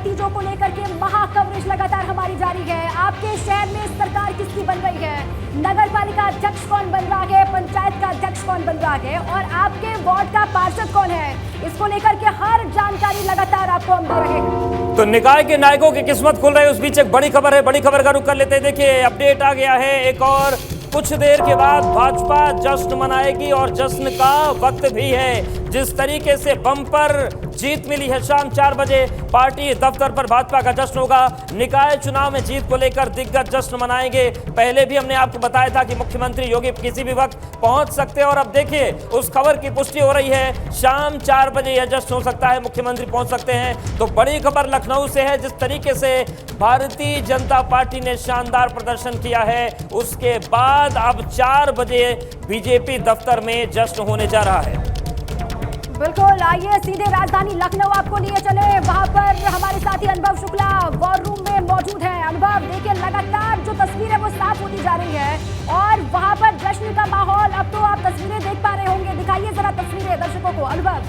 नतीजों को लेकर के महा कवरेज लगातार हमारी जारी है। आपके शहर में सरकार किसकी बन रही है, नगर पालिका अध्यक्ष कौन बन रहा है, पंचायत का अध्यक्ष कौन बन रहा है और आपके वार्ड का पार्षद कौन है, इसको लेकर के हर जानकारी लगातार आपको हम दे रहे हैं। तो निकाय के नायकों की किस्मत खुल रही है, उस बीच एक बड़ी खबर है, बड़ी खबर का रुख कर लेते हैं। देखिए अपडेट आ गया है, एक और कुछ देर के बाद भाजपा जश्न मनाएगी और जश्न का वक्त भी है। जिस तरीके से बम्पर जीत मिली है, शाम 4 बजे पार्टी दफ्तर पर भाजपा का जश्न होगा। निकाय चुनाव में जीत को लेकर दिग्गज जश्न मनाएंगे। पहले भी हमने आपको बताया था कि मुख्यमंत्री योगी किसी भी वक्त पहुंच सकते हैं और अब देखिए उस खबर की पुष्टि हो रही है, शाम 4 बजे यह जश्न हो सकता है, मुख्यमंत्री पहुंच सकते हैं। तो बड़ी खबर लखनऊ से है, जिस तरीके से भारतीय जनता पार्टी ने शानदार प्रदर्शन किया है, उसके बाद अब 4 बजे बीजेपी दफ्तर में जश्न होने जा रहा है। बिल्कुल, आइए सीधे राजधानी लखनऊ आपको लिए चले। वहां पर हमारे साथी अनुभव शुक्ला वॉर रूम में मौजूद हैं। अनुभव, देखिए लगातार जो तस्वीर है वो साफ होती जा रही है और वहां पर जश्न का माहौल, अब तो आप तस्वीरें देख पा रहे होंगे, दिखाइए जरा तस्वीरें दर्शकों को। अनुभव,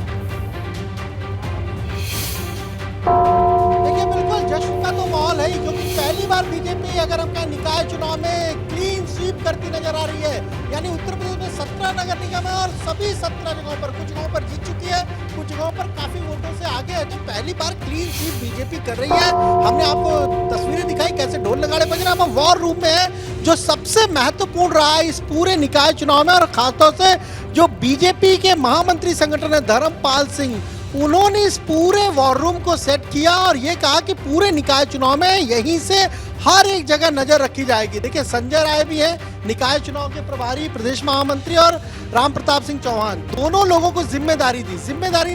देखिए बिल्कुल जश्न का तो माहौल है ही, क्योंकि पहली बार बीजेपी अगर हम कहें निकाय चुनाव में क्लीन स्वीप करती नजर आ रही है। यानी उत्तर प्रदेश में 17 नगर निगम है और सभी 17 जगहों पर, कुछ जगहों पर जीत चुकी है, कुछ जगहों पर काफी वोटों से आगे है। तो पहली बार क्लीन स्वीप बीजेपी कर रही है। हमने आपको तस्वीरें दिखाई कैसे ढोल नगाड़े बज रहे हैं। हम वॉर रूम में है, जो सबसे महत्वपूर्ण रहा है इस पूरे निकाय चुनाव में, और खासतौर से जो बीजेपी के महामंत्री संगठन है धर्मपाल सिंह, उन्होंने इस पूरे वॉर रूम को सेट किया और ये कहा कि पूरे निकाय चुनाव में यहीं से हर एक जगह नजर रखी जाएगी। देखिए संजय राय भी है निकाय चुनाव के प्रभारी प्रदेश महामंत्री, और राम प्रताप सिंह चौहान, दोनों लोगों को जिम्मेदारी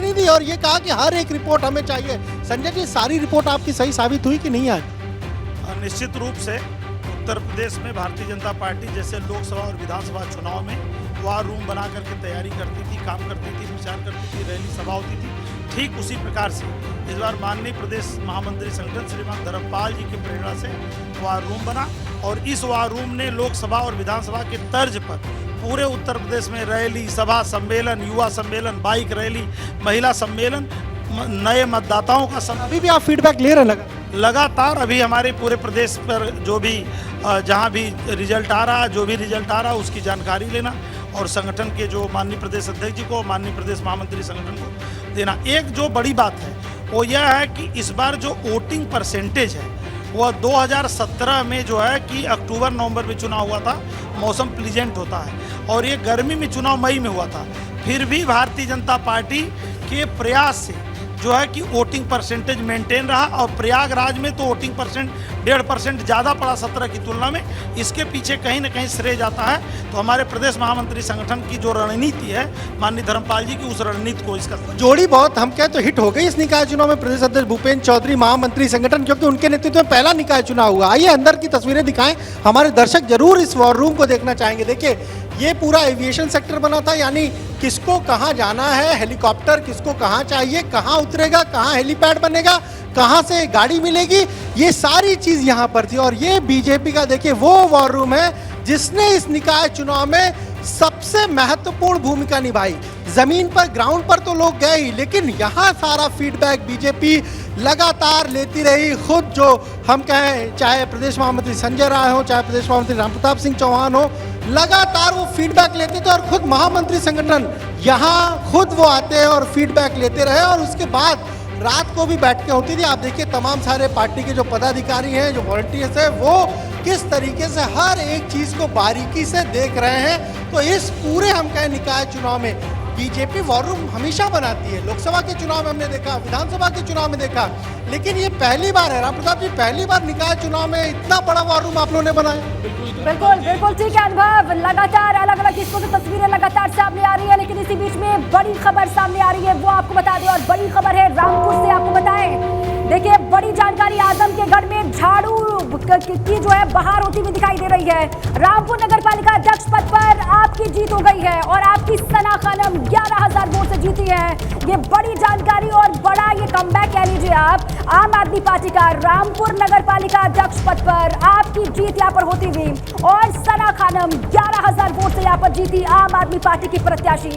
नहीं दी और ये कहा कि हर एक रिपोर्ट हमें चाहिए। संजय जी, सारी रिपोर्ट आपकी सही साबित हुई कि नहीं आज? निश्चित रूप से उत्तर प्रदेश में भारतीय जनता पार्टी जैसे लोकसभा और विधानसभा चुनाव में वॉर रूम बना करके तैयारी करती थी, काम करती थी, विचार करती थी, रैली सभा होती थी, ठीक उसी प्रकार से इस बार माननीय प्रदेश महामंत्री संगठन श्रीमान धर्मपाल जी की प्रेरणा से वॉर रूम बना और इस वॉर रूम ने लोकसभा और विधानसभा के तर्ज पर पूरे उत्तर प्रदेश में रैली, सभा, सम्मेलन, युवा सम्मेलन, बाइक रैली, महिला सम्मेलन, नए मतदाताओं का अभी भी आप फीडबैक ले रहे हैं लगातार? अभी हमारे पूरे प्रदेश पर जो भी जहां भी रिजल्ट आ रहा, जो भी रिजल्ट आ रहा उसकी जानकारी लेना और संगठन के जो माननीय प्रदेश अध्यक्ष जी को, माननीय प्रदेश महामंत्री संगठन को देना। एक जो बड़ी बात है वो यह है कि इस बार जो वोटिंग परसेंटेज है वह 2017 में जो है कि अक्टूबर नवंबर में चुनाव हुआ था, मौसम प्लीजेंट होता है, और ये गर्मी में चुनाव मई में हुआ था, फिर भी भारतीय जनता पार्टी के प्रयास से जो है कि वोटिंग परसेंटेज मेंटेन रहा और प्रयागराज में तो वोटिंग परसेंट 1.5% ज़्यादा पड़ा 17 की तुलना में। इसके पीछे कहीं ना कहीं श्रेय जाता है तो हमारे प्रदेश महामंत्री संगठन की जो रणनीति है माननीय धर्मपाल जी की, उस रणनीति को इसका जोड़ी बहुत हम कहें तो हिट हो गई इस निकाय चुनाव में। प्रदेश अध्यक्ष भूपेंद्र चौधरी महामंत्री संगठन, क्योंकि उनके नेतृत्व में पहला निकाय चुनाव हुआ। आइए अंदर की तस्वीरें दिखाएं, हमारे दर्शक जरूर इस वॉर रूम को देखना चाहेंगे। देखिए ये पूरा एविएशन सेक्टर बना था, यानी किसको कहाँ जाना है, हेलीकॉप्टर किसको कहाँ चाहिए, कहाँ उतरेगा, कहाँ हेलीपैड बनेगा, कहाँ से गाड़ी मिलेगी, ये सारी चीज यहाँ पर थी। और ये बीजेपी का देखिए वो वॉर रूम है जिसने इस निकाय चुनाव में सबसे महत्वपूर्ण भूमिका निभाई। जमीन पर, ग्राउंड पर तो लोग गए ही, लेकिन यहाँ सारा फीडबैक बीजेपी लगातार लेती रही। खुद जो हम कहें, चाहे प्रदेश महामंत्री संजय राय हो, चाहे प्रदेश महामंत्री राम प्रताप सिंह चौहान हो, लगातार वो फीडबैक लेते थे और खुद महामंत्री संगठन यहाँ खुद वो आते हैं और फीडबैक लेते रहे। और उसके बाद रात को भी बैठकें होती थी। आप देखिए तमाम सारे पार्टी के जो पदाधिकारी हैं, जो वॉलंटियर्स हैं, वो किस तरीके से हर एक चीज को बारीकी से देख रहे हैं। तो इस पूरे हम कहें निकाय चुनाव में बीजेपी वॉर रूम हमेशा बनाती है। लोकसभा के चुनाव में हमने देखा, विधानसभा के चुनाव में देखा, लेकिन ये पहली बार है। राम प्रताप जी, पहली बार निकाय चुनाव में इतना बड़ा वॉर रूम आप लोगों ने बनाया। बिल्कुल ठीक है अनुभव। लगातार अलग अलग किस्मों की तस्वीरें लगातार सामने आ रही है, लेकिन इसी बीच में बड़ी खबर सामने आ रही है, वो आपको बता दें। और बड़ी खबर है रामपुर से, आपको बताएं। देखिए बड़ी जानकारी, आजमगढ़ में झाड़ू की जो है बहार होती हुई दिखाई दे रही है। रामपुर नगर पालिका अध्यक्ष पद पर आपकी जीत हो गई है और आपकी सना खानम 11,000 वोट से जीती है। ये बड़ी जानकारी और बड़ा ये कमबैक कह लीजिए आप आम आदमी पार्टी का। रामपुर नगर पालिका अध्यक्ष पद पर आपकी जीत यहाँ पर होती हुई और सना खानम 11,000 वोट से यहाँ पर जीती आम आदमी पार्टी की प्रत्याशी।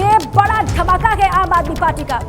ये बड़ा धमाका है आम आदमी पार्टी का।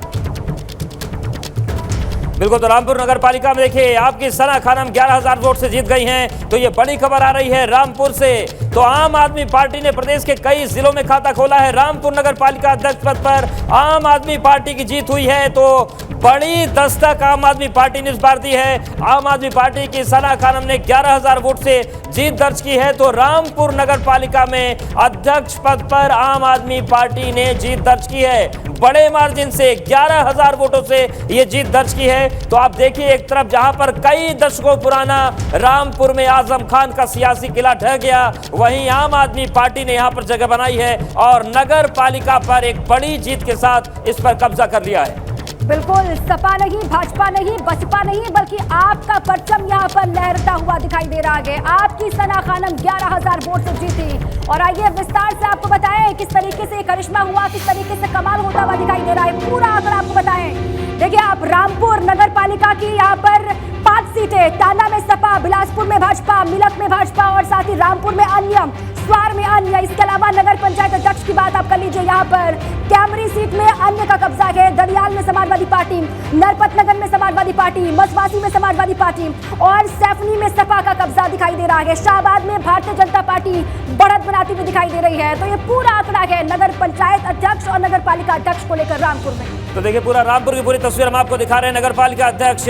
बिल्कुल, तो रामपुर नगर पालिका में देखिए आपकी सना खानम 11,000 वोट से जीत गई हैं। तो ये बड़ी खबर आ रही है रामपुर से। तो आम आदमी पार्टी ने प्रदेश के कई जिलों में खाता खोला है। रामपुर नगर पालिका अध्यक्ष पद पर आम आदमी पार्टी की जीत हुई है। तो बड़ी दस्तक आम आदमी पार्टी ने इस बार दी है। आम आदमी पार्टी की सना खानम ने 11,000 वोट से जीत दर्ज की है। तो रामपुर नगर पालिका में अध्यक्ष पद पर आम आदमी पार्टी ने जीत दर्ज की है। बड़े मार्जिन से 11,000 वोटों से ये जीत दर्ज की है। तो आप देखिए, एक तरफ जहां पर कई दशकों पुराना रामपुर में आजम खान का सियासी किला ढह गया, वहीं आम आदमी पार्टी ने यहां पर जगह बनाई है और नगर पालिका पर एक बड़ी जीत के साथ इस पर कब्जा कर लिया है। बिल्कुल, सपा नहीं, भाजपा नहीं, बसपा नहीं, बल्कि आपका परचम यहाँ पर लहरता हुआ दिखाई दे रहा है। आपकी सना खानम 11,000 वोट से जीती। और आइए विस्तार से आपको बताएं किस तरीके से करिश्मा हुआ, किस तरीके से कमाल होता हुआ दिखाई दे रहा है। पूरा आंकड़ा आपको बताएं। देखिए, आप रामपुर नगर पालिका की यहाँ पर 5 सीटें, टांडा में सपा, बिलासपुर में भाजपा, मिलक में भाजपा और साथ ही रामपुर में अन्य, स्वार में अन्य। इसके अलावा नगर पंचायत अध्यक्ष की बात आप कर लीजिए, यहाँ पर कैमरी सीट में अन्य का कब्जा है। दड़ियाल में समाजवादी पार्टी, नरपत नगर में समाजवादी पार्टी, मसवासी में समाजवादी पार्टी और सैफनी में सपा का कब्जा दिखाई दे रहा है। शाहबाद में भारतीय जनता पार्टी बढ़त बनाती हुई दिखाई दे रही है। तो ये पूरा आंकड़ा है नगर पंचायत अध्यक्ष और नगर पालिका अध्यक्ष को लेकर रामपुर में। तो देखिए, पूरा रामपुर की पूरी तस्वीर हम आपको दिखा रहे हैं। नगर पालिका अध्यक्ष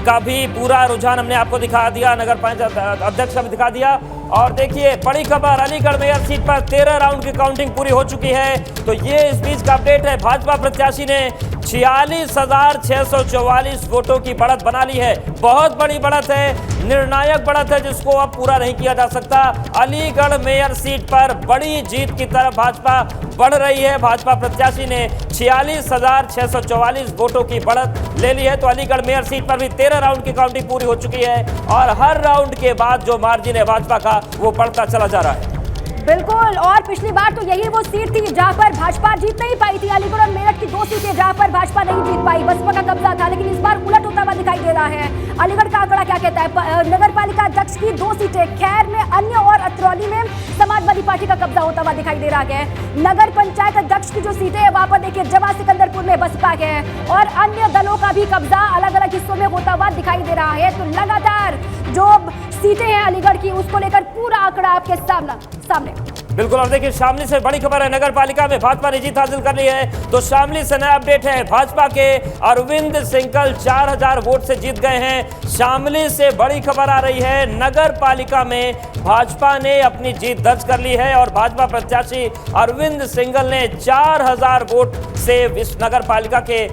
का भी पूरा रुझान हमने आपको दिखा दिया, नगर पंचायत अध्यक्ष का भी दिखा दिया। और देखिए, बड़ी खबर, अलीगढ़ मेयर सीट पर 13 राउंड की काउंटिंग पूरी हो चुकी है। तो ये इस बीच का अपडेट है। भाजपा प्रत्याशी ने 46,644 वोटों की बढ़त बना ली है। बहुत बड़ी बढ़त है, निर्णायक बढ़त है, जिसको अब पूरा नहीं किया जा सकता। अलीगढ़ मेयर सीट पर बड़ी जीत की तरफ भाजपा बढ़ रही है। भाजपा प्रत्याशी ने 46,644 वोटों की बढ़त ले ली है। तो अलीगढ़ मेयर सीट पर भी 13 राउंड की काउंटिंग पूरी हो चुकी है और हर राउंड के बाद जो मार्जिन है भाजपा का, वो बढ़ता चला जा रहा है। बिल्कुल, और पिछली बार तो यही वो सीट थी जहां पर भाजपा जीत नहीं पाई थी। अलीगढ़ और मेरठ की 2 सीटें जहां पर भाजपा नहीं जीत पाई, बसपा का कब्जा था। लेकिन इस बार उलट होता हुआ दिखाई दे रहा है। अलीगढ़ का आंकड़ा क्या कहता है? नगर पालिका अध्यक्ष की 2 सीटें, खैर में अन्य और अतरौली में समाजवादी पार्टी का कब्जा होता हुआ दिखाई दे रहा है। नगर पंचायत अध्यक्ष की जो सीटें है, वहां पर देखिए जवा सिकंदरपुर में बसपा है और अन्य दलों का भी कब्जा अलग अलग हिस्सों में होता हुआ दिखाई दे रहा है। तो लगातार जो सीटें हैं अलीगढ़ की, उसको लेकर पूरा आंकड़ा आपके सामने। बिल्कुल, और देखिए, शामली से बड़ी खबर है। नगर पालिका में भाजपा ने जीत हासिल कर ली है। तो शामली से नया अपडेट है। भाजपा के अरविंद सिंघल 4,000 वोट से जीत गए हैं। शामली से बड़ी खबर आ रही है। नगर पालिका में भाजपा ने अपनी जीत दर्ज कर ली है और भाजपा प्रत्याशी अरविंद सिंघल ने 4,000 वोट से इस नगर पालिका के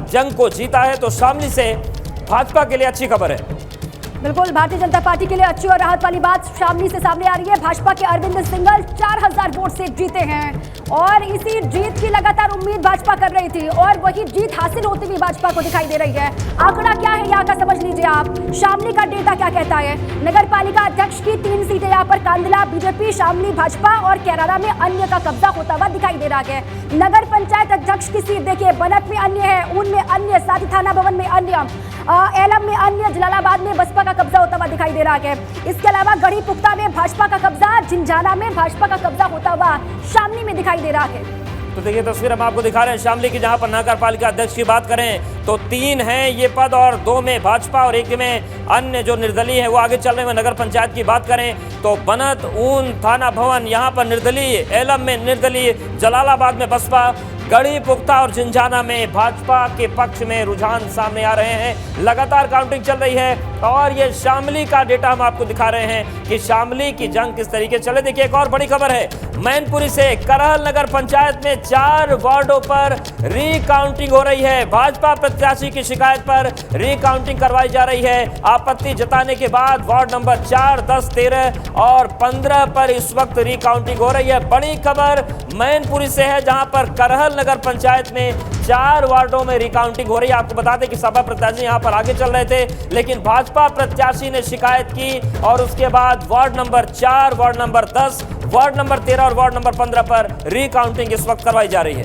जंग को जीता है। तो शामली से भाजपा के लिए अच्छी खबर है। बिल्कुल, भारतीय जनता पार्टी के लिए अच्छी और राहत वाली बात शामली से सामने आ रही है। भाजपा के अरविंद सिंघल 4,000 वोट से जीते हैं और इसी जीत की लगातार उम्मीद भाजपा कर रही थी और वही जीत हासिल होती हुई भाजपा को दिखाई दे रही है। आंकड़ा क्या है यहाँ का समझ लीजिए आप। शामली का डेटा क्या कहता है? नगर पालिका अध्यक्ष की 3 सीटें यहाँ पर कांदला बीजेपी, शामली भाजपा और कैराला में अन्य का कब्जा होता हुआ दिखाई दे रहा है। नगर पंचायत अध्यक्ष की सीट देखिए, बनत में अन्य है, ऊन में अन्य, साथ ही थाना भवन में अन्य, एलम में अन्य, जलालाबाद में बसपा का कब्जा होता हुआ दिखाई दे रहा है। इसके अलावा गढ़ी पुख्ता में भाजपा का कब्जा, झिंझाना में भाजपा का कब्जा होता हुआ शामली में दिखाई दे रहा है। तो देखिए, तस्वीर हम आपको दिखा रहे हैं शामली की, जहां पर नगर पालिका अध्यक्ष की बात करें तो 3 हैं ये पद और 2 में भाजपा और 1 में अन्य जो निर्दलीय है वो आगे चल रहे हैं। नगर पंचायत की बात करें तो बनत, ऊन, थाना भवन यहाँ पर निर्दलीय, एलम में निर्दलीय, जलालाबाद में बसपा, गढ़ी पुख्ता और झिंझाना में भाजपा के पक्ष में रुझान सामने आ रहे हैं। लगातार काउंटिंग चल रही है और ये शामली का डेटा हम आपको दिखा रहे हैं कि शामली की जंग किस तरीके चले। देखिए, एक और बड़ी खबर है। मैनपुरी से करहल नगर पंचायत में 4 वार्डों पर रीकाउंटिंग हो रही है। भाजपा प्रत्याशी की शिकायत पर रीकाउंटिंग करवाई जा रही है। आपत्ति जताने के बाद वार्ड नंबर 4, 10, 13 और 15 पर इस वक्त रीकाउंटिंग हो रही है। बड़ी खबर मैनपुरी से है, जहां पर करहल नगर पंचायत में 4 वार्डों में रिकाउंटिंग हो रही है। आपको बता दें कि सपा प्रत्याशी यहां पर आगे चल रहे थे, लेकिन भाजपा प्रत्याशी ने शिकायत की और उसके बाद ward number 4, ward number 10, ward number 13 और वार्ड नंबर 15 पर रिकाउंटिंग इस वक्त करवाई जा रही है।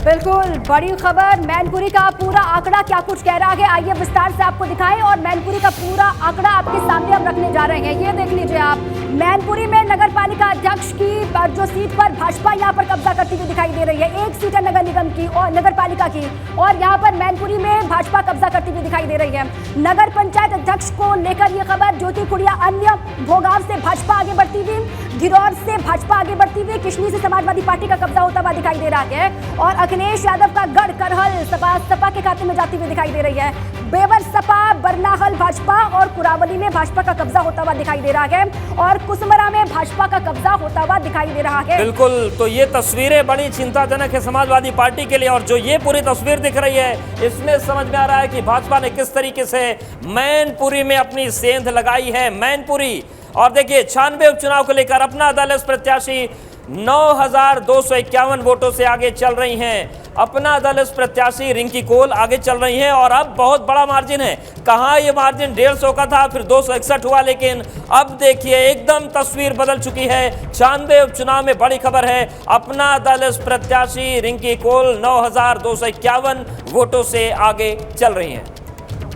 बिल्कुल बड़ी खबर। मैनपुरी का पूरा आंकड़ा क्या कुछ कह रहा है, आइए विस्तार से आपको दिखाएं और मैनपुरी का पूरा आंकड़ा आपके सामने हम रखने जा रहे हैं। ये देख लीजिए आप, मैनपुरी में नगर पालिका अध्यक्ष की जो सीट पर भाजपा यहाँ पर कब्जा करती हुई दिखाई दे रही है। एक सीट है नगर निगम की और नगर पालिका की, और यहाँ पर मैनपुरी में भाजपा कब्जा करती हुई दिखाई दे रही है। नगर पंचायत अध्यक्ष को लेकर ये खबर, ज्योति कुड़िया अन्य भोगाव से भाजपा आगे बढ़ती हुई, धिरौर से भाजपा आगे बढ़ती हुई, किशनी से समाजवादी पार्टी का कब्जा होता हुआ दिखाई दे रहा है, और अखिलेश यादव का गढ़ करहल सपा के खाते में जाती हुई दिखाई दे रही है। बेवर सपा, बरनाहल भाजपा और कुरावली में भाजपा का कब्जा होता हुआ दिखाई दे रहा है, और कुसमरा में भाजपा का कब्जा होता हुआ दिखाई दे रहा है। बिल्कुल, तो ये तस्वीरें बड़ी चिंताजनक है समाजवादी पार्टी के लिए, और जो ये पूरी तस्वीर दिख रही है इसमें समझ में आ रहा है कि भाजपा ने किस तरीके से मैनपुरी में अपनी सेंध लगाई है। मैनपुरी, और देखिए 96 उपचुनाव को लेकर अपना दल इस प्रत्याशी 9,251 वोटों से आगे चल रही हैं। अपना दल इस प्रत्याशी रिंकी कोल आगे चल रही हैं, और अब बहुत बड़ा मार्जिन है। कहाँ ये मार्जिन 150 का था, फिर 261 हुआ, लेकिन अब देखिए एकदम तस्वीर बदल चुकी है। 96 उपचुनाव में बड़ी खबर है, अपना दल इस प्रत्याशी रिंकी कोल 9,251 वोटों से आगे चल रही हैं।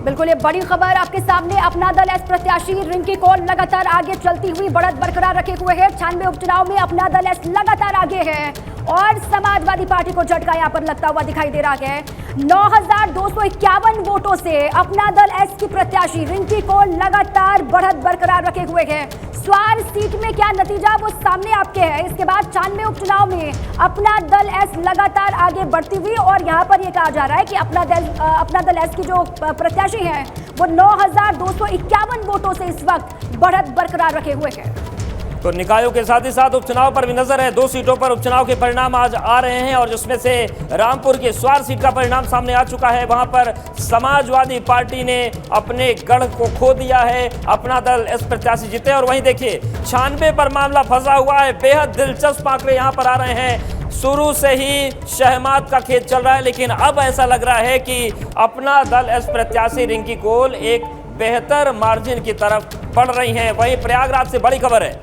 बिल्कुल ये बड़ी खबर आपके सामने। अपना दल एस प्रत्याशी रिंकी कोल लगातार आगे चलती हुई बढ़त बरकरार रखे हुए है। 96 उपचुनाव में अपना दल एस लगातार आगे है, और समाजवादी पार्टी को झटका यहाँ पर लगता हुआ दिखाई दे रहा है। 9,251 वोटों से अपना दल एस की प्रत्याशी रिंकी कोल लगातार बढ़त बरकरार रखे हुए है। स्वार सीट में क्या नतीजा वो सामने आपके है। इसके बाद 96 उपचुनाव में अपना दल एस लगातार आगे बढ़ती हुई, और यहाँ पर ये कहा जा रहा है कि अपना दल एस की जो प्रत्याशी हैं वो 9,251 वोटों से इस वक्त बढ़त बरकरार रखे हुए हैं। तो निकायों के साथ ही साथ उपचुनाव पर भी नजर है। 2 सीटों पर उपचुनाव के परिणाम आज आ रहे हैं, और जिसमें से रामपुर की स्वार सीट का परिणाम सामने आ चुका है। वहां पर समाजवादी पार्टी ने अपने गढ़ को खो दिया है, अपना दल एस प्रत्याशी जीते। और वहीं देखिए 96 पर मामला फंसा हुआ है। बेहद दिलचस्प आंकड़े यहां पर आ रहे हैं। शुरू से ही शहमात का खेत चल रहा है, लेकिन अब ऐसा लग रहा है कि अपना दल एस प्रत्याशी रिंकी कोल एक बेहतर मार्जिन की तरफ बढ़ रही हैं। वहीं प्रयागराज से बड़ी खबर है,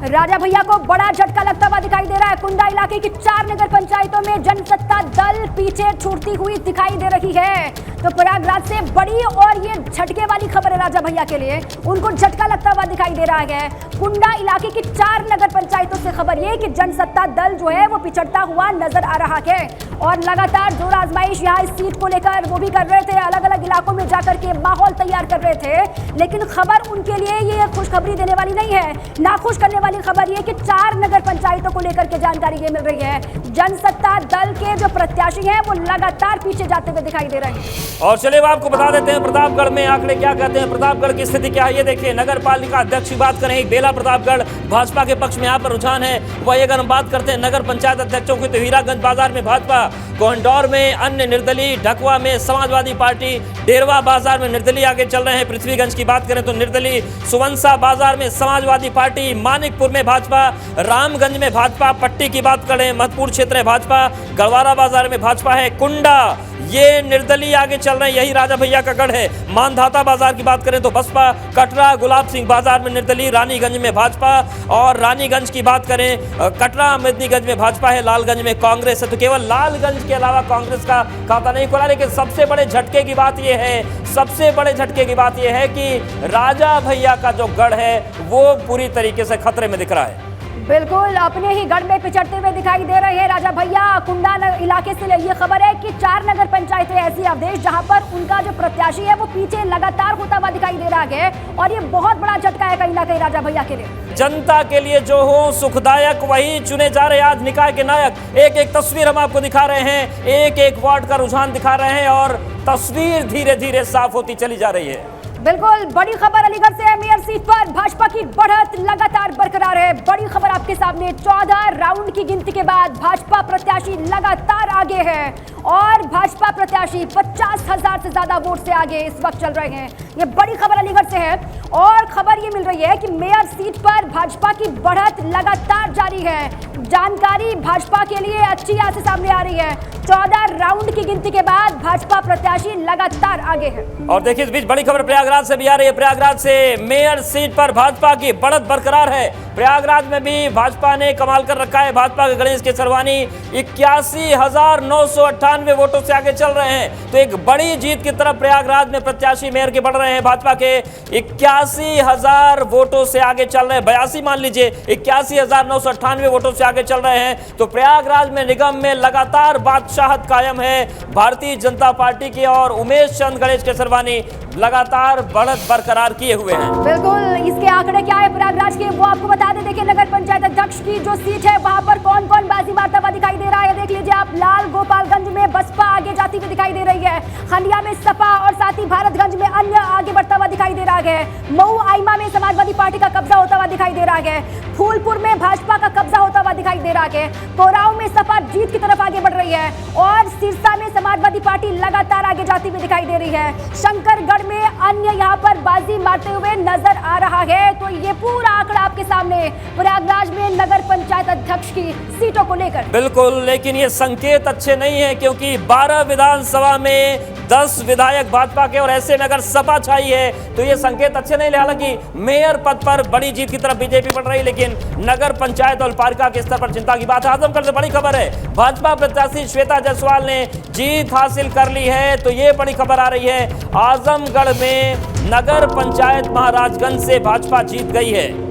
राजा भैया को बड़ा झटका लगता हुआ दिखाई दे रहा है। कुंडा इलाके की 4 नगर पंचायतों में जनसत्ता दल पीछे छूटती हुई दिखाई दे रही है। तो प्रयागराज से बड़ी और ये झटके वाली खबर है राजा भैया के लिए, उनको झटका लगता हुआ दिखाई दे रहा है। कुंडा इलाके की 4 नगर पंचायतों से खबर ये कि जनसत्ता दल जो है वो पिछड़ता हुआ नजर आ रहा है, और लगातार जोर आजमाइश यहाँ इस सीट को लेकर वो भी कर रहे थे। अलग अलग इलाकों में जाकर के माहौल तैयार कर रहे थे, लेकिन खबर उनके लिए ये खुशखबरी देने वाली नहीं है। नाखुश करने वाली खबर ये कि 4 नगर पंचायतों को लेकर के जानकारी ये मिल रही है, जनसत्ता दल के जो प्रत्याशी हैं वो लगातार पीछे जाते हुए दिखाई दे रहे हैं। और चलिए आपको बता देते हैं प्रतापगढ़ में आंकड़े क्या कहते हैं। प्रतापगढ़ की स्थिति क्या है ये देखिए। नगर पालिका अध्यक्ष की बात करें, बेला प्रतापगढ़ भाजपा के पक्ष में यहाँ पर रुझान है। वही अगर हम बात करते हैं नगर पंचायत अध्यक्षों की, तो हीरागंज बाजार में भाजपा, कोहंडौर में अन्य निर्दलीय, ढकवा में समाजवादी पार्टी, डेरवा बाजार में निर्दलीय आगे चल रहे हैं। पृथ्वीगंज की बात करें तो निर्दलीय, सुवंसा बाजार में समाजवादी पार्टी, मानिकपुर में भाजपा, रामगंज में भाजपा, पट्टी की बात करें महत्वपूर्ण क्षेत्र है भाजपा, गढ़वारा बाजार में भाजपा है, कुंडा ये निर्दलीय आगे चल रहे हैं, यही राजा भैया का गढ़ है। मानधाता बाजार की बात करें तो बसपा, कटरा गुलाब सिंह बाजार में निर्दलीय, रानीगंज में भाजपा, और रानीगंज की बात करें कटरा मेदिनीगंज में भाजपा है, लालगंज में कांग्रेस है। तो केवल लालगंज के अलावा कांग्रेस का खाता नहीं खुला। लेकिन सबसे बड़े झटके की बात यह है, सबसे बड़े झटके की बात यह है कि राजा भैया का जो गढ़ है वो पूरी तरीके से खतरे में दिख रहा है। बिल्कुल अपने ही गढ़ में पिछड़ते हुए दिखाई दे रहे हैं राजा भैया। कुंडा इलाके से ये खबर है कि 4 नगर पंचायतें ऐसी अवधेश जहां पर उनका जो प्रत्याशी है वो पीछे लगातार होता हुआ दिखाई दे रहा है, और ये बहुत बड़ा झटका है कहीं ना कहीं राजा भैया के लिए। जनता के लिए जो हो सुखदायक वही चुने जा रहे हैं आज निकाय के नायक। एक एक तस्वीर हम आपको दिखा रहे हैं, एक एक वार्ड का रुझान दिखा रहे हैं, और तस्वीर धीरे धीरे साफ होती चली जा रही है। बिल्कुल बड़ी खबर अलीगढ़ से है। मेयर सीट पर भाजपा की बढ़त लगातार बरकरार है। बड़ी खबर आपके सामने, 14 राउंड की गिनती के बाद भाजपा प्रत्याशी लगातार आगे है, और भाजपा प्रत्याशी 50,000 से ज्यादा वोट से आगे इस वक्त चल रहे हैं। ये बड़ी खबर अलीगढ़ से है, और खबर ये मिल रही है कि मेयर सीट पर भाजपा की बढ़त लगातार जारी है। जानकारी भाजपा के लिए अच्छी यहाँ से सामने आ रही है। 14 राउंड की गिनती के बाद भाजपा प्रत्याशी लगातार आगे है। और देखिए इस बीच बड़ी खबर प्रयागराज से भी आ रही है। प्रयागराज से मेयर सीट पर भाजपा की बढ़त बरकरार है। प्रयागराज में भी भाजपा ने कमाल कर रखा है। भाजपा के गणेश केसरवानी 81,998 वोटों से आगे चल रहे हैं। तो एक बड़ी जीत की तरफ प्रयागराज में प्रत्याशी मेयर के बढ़ रहे हैं। भाजपा के 81,000 वोटों से आगे चल रहे हैं, 82 मान लीजिए, 81,998 वोटों से आगे चल रहे हैं। तो प्रयागराज में निगम में लगातार बादशाहत कायम है भारतीय जनता पार्टी की और उमेश चंद गणेश केसरवानी लगातार बढ़त बरकरार किए हुए हैं। बिल्कुल, इसके आंकड़े क्या है प्रयागराज के वो आपको बता दें। देखिए नगर पंचायत अध्यक्ष की जो सीट है वहां पर कौन कौन बाजी मारता हुआ दिखाई दे रहा है, देख लीजिए आप। लाल गोपालगंज में बसपा आगे जाती हुई दिखाई दे रही है, खंडिया में सपा और साथ ही भारतगंज में अन्य आगे बढ़ता हुआ दिखाई दे रहा है। मऊ आइमा में समाजवादी पार्टी का कब्जा होता हुआ दिखाई दे रहा है। फूलपुर में भाजपा का कब्जा होता हुआ दिखाई दे रहा है। कोराव में सपा जीत की तरफ आगे बढ़ रही है और सिरसा में समाजवादी पार्टी लगातार आगे जाती हुई दिखाई दे रही है। शंकरगढ़ में अन्य यहां पर बाजी मारते हुए नजर आ रहा है। तो ये पूरा आंकड़ा आपके सामने प्रयागराज में नगर पंचायत अध्यक्ष की सीटों को लेकर। बिल्कुल, लेकिन ये संकेत अच्छे नहीं है क्योंकि 12 विधानसभा में 10 विधायक भाजपा के और ऐसे में अगर सपा छाई है तो ये संकेत अच्छे नहीं। हालांकि मेयर पद पर बड़ी जीत की तरफ बीजेपी बढ़ रही है, लेकिन नगर पंचायत और पालिका के स्तर पर चिंता की बात है। आजमगढ़ से बड़ी खबर है, भाजपा प्रत्याशी श्वेता जायसवाल ने जीत हासिल कर ली है। तो ये बड़ी खबर आ रही है, आजमगढ़ में नगर पंचायत महाराजगंज से भाजपा जीत गई है।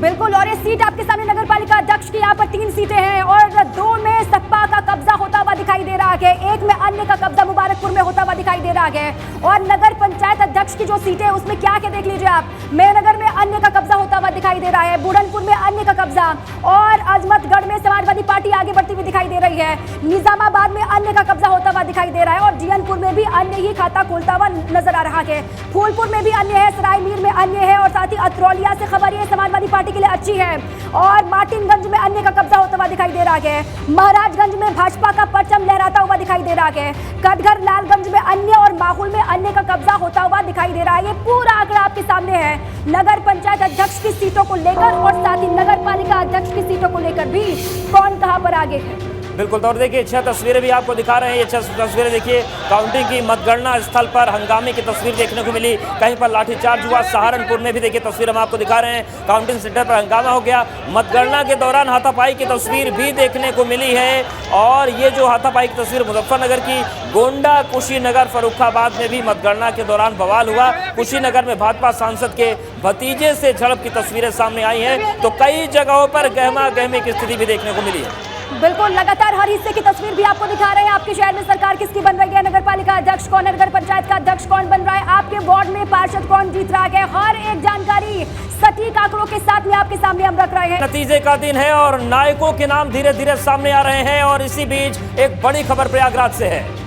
बिल्कुल, और ये सीट आपके सामने नगर पालिका अध्यक्ष की यहाँ पर 3 सीटें हैं और 2 में सपा का कब्जा होता हुआ दिखाई दे रहा है, 1 में अन्य का कब्जा मुबारकपुर में होता हुआ दिखाई दे रहा है। और नगर पंचायत अध्यक्ष की जो सीटें हैं उसमें क्या क्या देख लीजिए आप। मेरनगर में अन्य का कब्जा होता हुआ दिखाई दे रहा है, बुढ़नपुर में अन्य का कब्जा और अजमतगढ़ में समाजवादी पार्टी आगे बढ़ती हुई दिखाई दे रही है। निजामाबाद में अन्य का कब्जा होता हुआ दिखाई दे रहा है और जीयनपुर में भी अन्य ही खाता खोलता हुआ नजर आ रहा है। फूलपुर में भी अन्य है, सरायमीर में अन्य है और साथ ही अतरौलिया से खबर ये समाजवादी पार्टी के लिए अच्छी है और मार्टिनगंज में अन्य का कब्जा होता हुआ दिखाई दे रहा है। महाराजगंज में भाजपा का परचम लहराता हुआ दिखाई दे रहा है। कटघर लालगंज में अन्य और माहुल में अन्य का कब्जा होता हुआ दिखाई दे रहा है। ये पूरा आंकड़ा आपके सामने है नगर पंचायत अध्यक्ष की सीटों को लेकर और साथ ही नगर पालिका अध्यक्ष की सीटों को लेकर भी कौन कहां पर आगे है। बिल्कुल, तो देखिए 6 तस्वीरें भी आपको दिखा रहे हैं। ये 6 तस्वीरें देखिए, काउंटिंग की मतगणना स्थल पर हंगामे की तस्वीर देखने को मिली, कहीं पर लाठीचार्ज हुआ। सहारनपुर में भी देखिए तस्वीर हम आपको दिखा रहे हैं, काउंटिंग सेंटर पर हंगामा हो गया। मतगणना के दौरान हाथापाई की तस्वीर भी देखने को मिली है और ये जो हाथापाई की तस्वीर मुजफ्फरनगर की, गोंडा, कुशीनगर, फर्रुखाबाद में भी मतगणना के दौरान बवाल हुआ। कुशीनगर में भाजपा सांसद के भतीजे से झड़प की तस्वीरें सामने आई हैं। तो कई जगहों पर गहमा गहमी की स्थिति भी देखने को मिली है। बिल्कुल, लगातार हर हिस्से की तस्वीर भी आपको दिखा रहे हैं। आपके शहर में सरकार किसकी बन रही है, नगर पालिका अध्यक्ष कौन है, नगर पंचायत का अध्यक्ष कौन बन रहा है, आपके वार्ड में पार्षद कौन जीत रहा है, हर एक जानकारी सटीक आंकड़ों के साथ में आपके सामने हम रख रहे हैं। नतीजे का दिन है और नायकों के नाम धीरे धीरे सामने आ रहे हैं और इसी बीच एक बड़ी खबर प्रयागराज से है।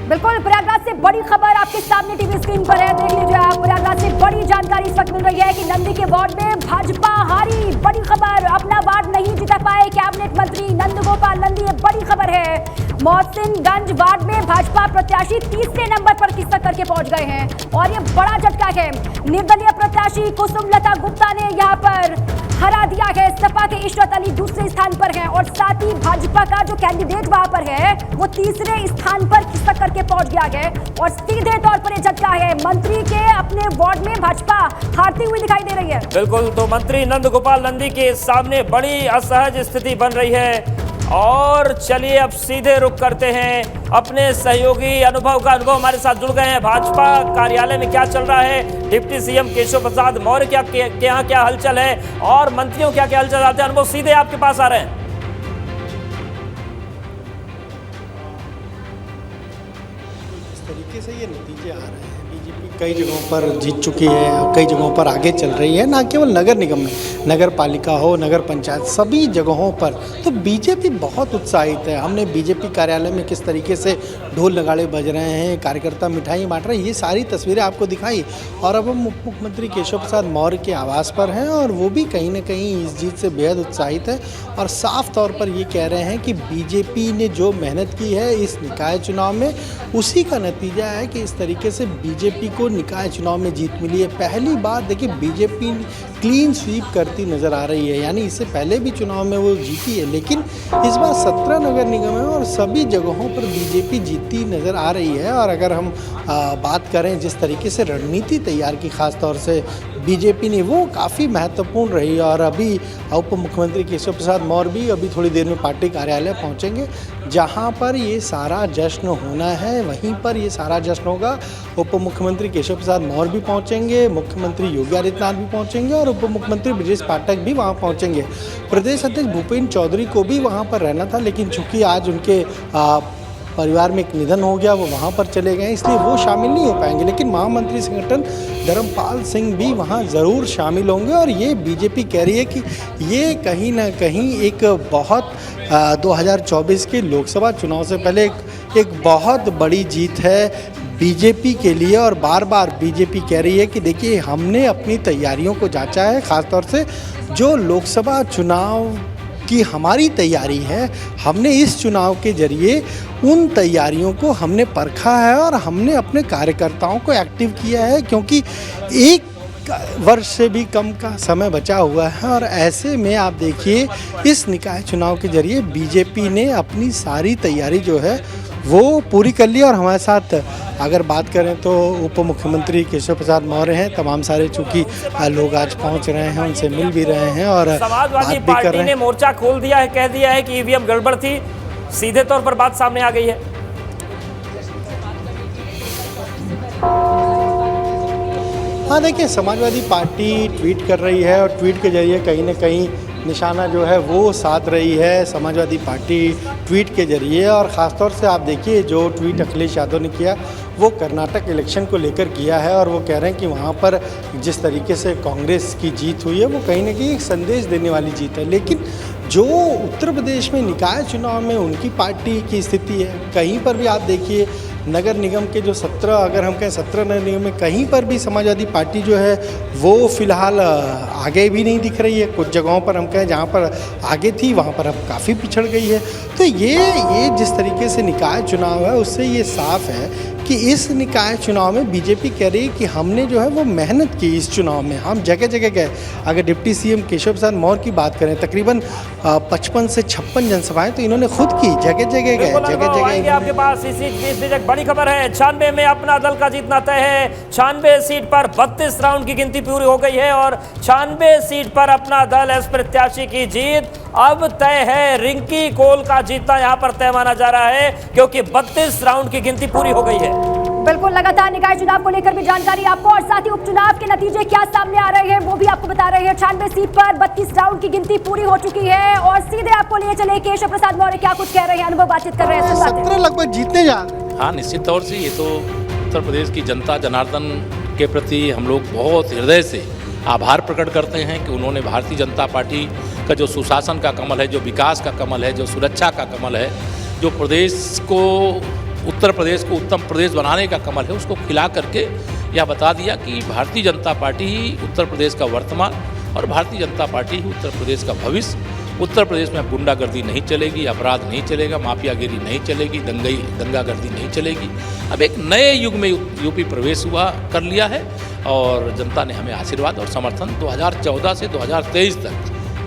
बिल्कुल, प्रयागराज से बड़ी खबर आपके सामने टीवी स्क्रीन पर है, देख लीजिए आप। प्रयागराज से बड़ी जानकारी इस वक्त मिल रही है कि नंदी के वार्ड में भाजपा हारी। बड़ी खबर, अपना वार्ड नहीं जिता पाए कैबिनेट मंत्री नंदगोपाल नंदी, ये बड़ी खबर है। मोहसिनगंज वार्ड में भाजपा प्रत्याशी तीसरे नंबर पर किस्सा करके पहुंच गए हैं और ये बड़ा झटका है। निर्दलीय प्रत्याशी कुसुमलता गुप्ता ने यहाँ पर हरा दिया है। सपा के इशरत अली दूसरे स्थान पर हैं और साथ ही भाजपा का जो कैंडिडेट वहां पर है वो तीसरे स्थान पर खिसक करके पहुंच गया है और सीधे तौर पर ये झटका है, मंत्री के अपने वार्ड में भाजपा हारती हुई दिखाई दे रही है। बिल्कुल, तो मंत्री नंदगोपाल नंदी के सामने बड़ी असहज स्थिति बन रही है और चलिए अब सीधे रुख करते हैं अपने सहयोगी अनुभव हमारे साथ जुड़ गए हैं। भाजपा कार्यालय में क्या चल रहा है, डिप्टी सीएम केशव प्रसाद मौर्य के यहाँ क्या हलचल है और मंत्रियों क्या क्या हलचल आते हैं, अनुभव सीधे आपके पास आ रहे हैं। इस तरीके से ये नतीजे आ रहे हैं, बीजेपी कई जगहों पर जीत चुकी है, कई जगहों पर आगे चल रही है, ना केवल नगर निगम में, नगर पालिका हो, नगर पंचायत, सभी जगहों पर तो बीजेपी बहुत उत्साहित है। हमने बीजेपी कार्यालय में किस तरीके से ढोल नगाड़े बज रहे हैं, कार्यकर्ता मिठाई बांट रहे हैं, ये सारी तस्वीरें आपको दिखाई। और अब हम उप मुख्यमंत्री केशव प्रसाद मौर्य के आवास पर हैं और वो भी कहीं ना कहीं इस जीत से बेहद उत्साहित है और साफ तौर पर ये कह रहे हैं कि बीजेपी ने जो मेहनत की है इस निकाय चुनाव में, उसी का नतीजा है कि इस तरीके से बीजेपी को निकाय चुनाव में जीत मिली है। पहली बार देखिए बीजेपी क्लीन स्वीप करती नज़र आ रही है, यानी इससे पहले भी चुनाव में वो जीती है, लेकिन इस बार 17 नगर निगम है और सभी जगहों पर बीजेपी जीतती नज़र आ रही है। और अगर हम बात करें जिस तरीके से रणनीति तैयार की खास तौर से बीजेपी ने, वो काफ़ी महत्वपूर्ण रही। और अभी उप मुख्यमंत्री केशव प्रसाद मौर्य भी अभी थोड़ी देर में पार्टी कार्यालय पहुंचेंगे, जहां पर ये सारा जश्न होना है, वहीं पर ये सारा जश्न होगा। उप मुख्यमंत्री केशव प्रसाद मौर्य भी पहुंचेंगे, मुख्यमंत्री योगी आदित्यनाथ भी पहुंचेंगे और उप मुख्यमंत्री ब्रजेश पाठक भी वहां पहुंचेंगे। प्रदेश अध्यक्ष भूपेंद्र चौधरी को भी वहां पर रहना था, लेकिन चूंकि आज उनके परिवार में एक निधन हो गया, वो वहाँ पर चले गए, इसलिए वो शामिल नहीं हो पाएंगे। लेकिन महामंत्री संगठन धर्मपाल सिंह भी वहाँ ज़रूर शामिल होंगे। और ये बीजेपी कह रही है कि ये कहीं ना कहीं एक बहुत 2024 के लोकसभा चुनाव से पहले एक बहुत बड़ी जीत है बीजेपी के लिए। और बार बार बीजेपी कह रही है कि देखिए हमने अपनी तैयारियों को जांचा है, ख़ासतौर से जो लोकसभा चुनाव कि हमारी तैयारी है, हमने इस चुनाव के जरिए उन तैयारियों को हमने परखा है और हमने अपने कार्यकर्ताओं को एक्टिव किया है, क्योंकि 1 वर्ष से भी कम का समय बचा हुआ है। और ऐसे में आप देखिए इस निकाय चुनाव के जरिए बीजेपी ने अपनी सारी तैयारी जो है वो पूरी कर ली। और हमारे साथ अगर बात करें तो उप मुख्यमंत्री केशव प्रसाद मौर्य हैं, तमाम सारे चूंकि लोग आज पहुंच रहे हैं, उनसे मिल भी रहे हैं और समाजवादी पार्टी ने मोर्चा खोल दिया है, कह दिया है कि ईवीएम गड़बड़ थी, सीधे तौर पर बात सामने आ गई है। हाँ देखिए, समाजवादी पार्टी ट्वीट कर रही है और ट्वीट के जरिए कहीं ना कहीं निशाना जो है वो साध रही है समाजवादी पार्टी ट्वीट के जरिए। और ख़ासतौर से आप देखिए जो ट्वीट अखिलेश यादव ने किया वो कर्नाटक इलेक्शन को लेकर किया है और वो कह रहे हैं कि वहाँ पर जिस तरीके से कांग्रेस की जीत हुई है वो कहीं ना कहीं एक संदेश देने वाली जीत है। लेकिन जो उत्तर प्रदेश में निकाय चुनाव में उनकी पार्टी की स्थिति है, कहीं पर भी आप देखिए नगर निगम के जो 17, अगर हम कहें 17 नगर निगम में कहीं पर भी समाजवादी पार्टी जो है वो फिलहाल आगे भी नहीं दिख रही है। कुछ जगहों पर हम कहें जहाँ पर आगे थी वहाँ पर अब काफ़ी पिछड़ गई है। तो ये जिस तरीके से निकाय चुनाव है उससे ये साफ है कि इस निकाय चुनाव में बीजेपी कह रही है कि हमने जो है वो मेहनत की इस चुनाव में, हम जगह जगह गए। अगर डिप्टी सीएम केशव प्रसाद मौर्य की बात करें, तकरीबन 55 से 56 जनसभाएं तो इन्होंने खुद की, जगह जगह गए, जगह जगह। आपके पास इसी बीच एक बड़ी खबर है, 96 में अपना दल का जीतना तय है। 96 सीट पर 32 राउंड की गिनती पूरी हो गई है और 96 सीट पर अपना दल एस प्रत्याशी की जीत अब तय है। रिंकी कोल का जीतना यहाँ पर तय माना जा रहा है क्योंकि 32 राउंड की गिनती पूरी हो गई है। बिल्कुल, लगातार निकाय चुनाव को लेकर भी जानकारी आपको और साथ ही उपचुनाव के नतीजे क्या सामने आ रहे हैं वो भी आपको बता रहे हैं। 96 सीट पर 32 राउंड की गिनती पूरी हो चुकी है और सीधे आपको लिए चले केशव प्रसाद मौर्य क्या कुछ कह रहे हैं, अनुभव बातचीत कर रहे हैं। 17 लगभग जीतने जा रहे हैं। हाँ, निश्चित तौर से ये तो उत्तर प्रदेश की जनता जनार्दन के प्रति हम लोग बहुत हृदय से आभार प्रकट करते हैं कि उन्होंने भारतीय जनता पार्टी का जो सुशासन का कमल है, जो विकास का कमल है, जो सुरक्षा का कमल है, जो प्रदेश को, उत्तर प्रदेश को उत्तम प्रदेश बनाने का कमल है, उसको खिला करके यह बता दिया कि भारतीय जनता पार्टी ही उत्तर प्रदेश का वर्तमान और भारतीय जनता पार्टी ही उत्तर प्रदेश का भविष्य। उत्तर प्रदेश में गुंडागर्दी नहीं चलेगी, अपराध नहीं चलेगा, माफियागिरी नहीं चलेगी, दंगागर्दी नहीं चलेगी। अब एक नए युग में यूपी प्रवेश कर लिया है और जनता ने हमें आशीर्वाद और समर्थन 2014 से 2023 तक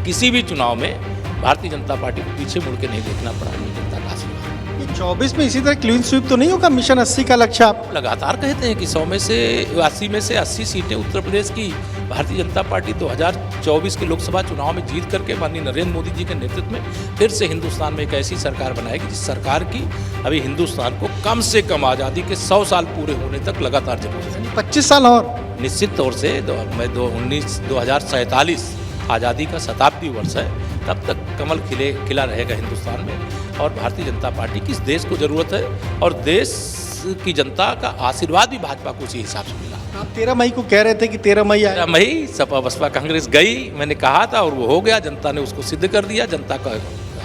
किसी भी चुनाव में भारतीय जनता पार्टी को पीछे मुड़ के नहीं देखना पड़ा। जनता का आशीर्वाद। 24 में इसी तरह क्लीन स्वीप तो नहीं होगा? मिशन 80 का लक्ष्य आप लगातार कहते हैं कि 100 में से 80 में से 80 सीटें उत्तर प्रदेश की भारतीय जनता पार्टी 2024 के लोकसभा चुनाव में जीत करके माननीय नरेंद्र मोदी जी के नेतृत्व में फिर से हिंदुस्तान में एक ऐसी सरकार बनाएगी जिस सरकार की अभी हिंदुस्तान को कम से कम आज़ादी के 100 साल पूरे होने तक लगातार जरूरत है। 25 साल और निश्चित तौर से 2047 आज़ादी का शताब्दी वर्ष है, तब तक कमल खिला रहेगा हिंदुस्तान में। और भारतीय जनता पार्टी की इस देश को ज़रूरत है और देश की जनता का आशीर्वाद भी भाजपा को उसी हिसाब से मिला। आप 13 मई को कह रहे थे कि 13 मई आए। 13 मई सपा बसपा कांग्रेस गई, मैंने कहा था और वो हो गया। जनता ने उसको सिद्ध कर दिया। जनता का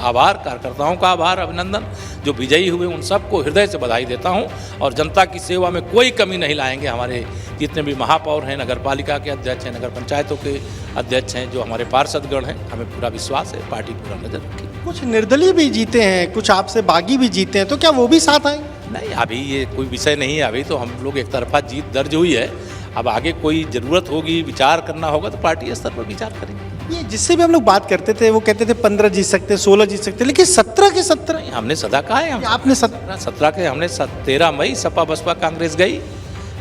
आभार, कार्यकर्ताओं का आभार, अभिनंदन। जो विजयी हुए उन सबको हृदय से बधाई देता हूँ और जनता की सेवा में कोई कमी नहीं लाएंगे। हमारे जितने भी महापौर हैं, नगर पालिका के अध्यक्ष हैं, नगर पंचायतों के अध्यक्ष हैं, जो हमारे पार्षदगण हैं, हमें पूरा विश्वास है पार्टी पूरा नजर रखेगी। कुछ निर्दलीय भी जीते हैं, कुछ आपसे बागी भी जीते हैं, तो क्या वो भी साथ आएंगे? नहीं, अभी ये कोई विषय नहीं है। अभी तो हम लोग एक तरफा जीत दर्ज हुई है। अब आगे कोई ज़रूरत होगी, विचार करना होगा तो पार्टी स्तर पर विचार करेंगे। ये जिससे भी हम लोग बात करते थे वो कहते थे 15 जीत सकते, 16 जीत सकते, लेकिन 17 के 17 हमने सदा कहा है। आपने 17 के हमने 13 मई सपा बसपा कांग्रेस गई।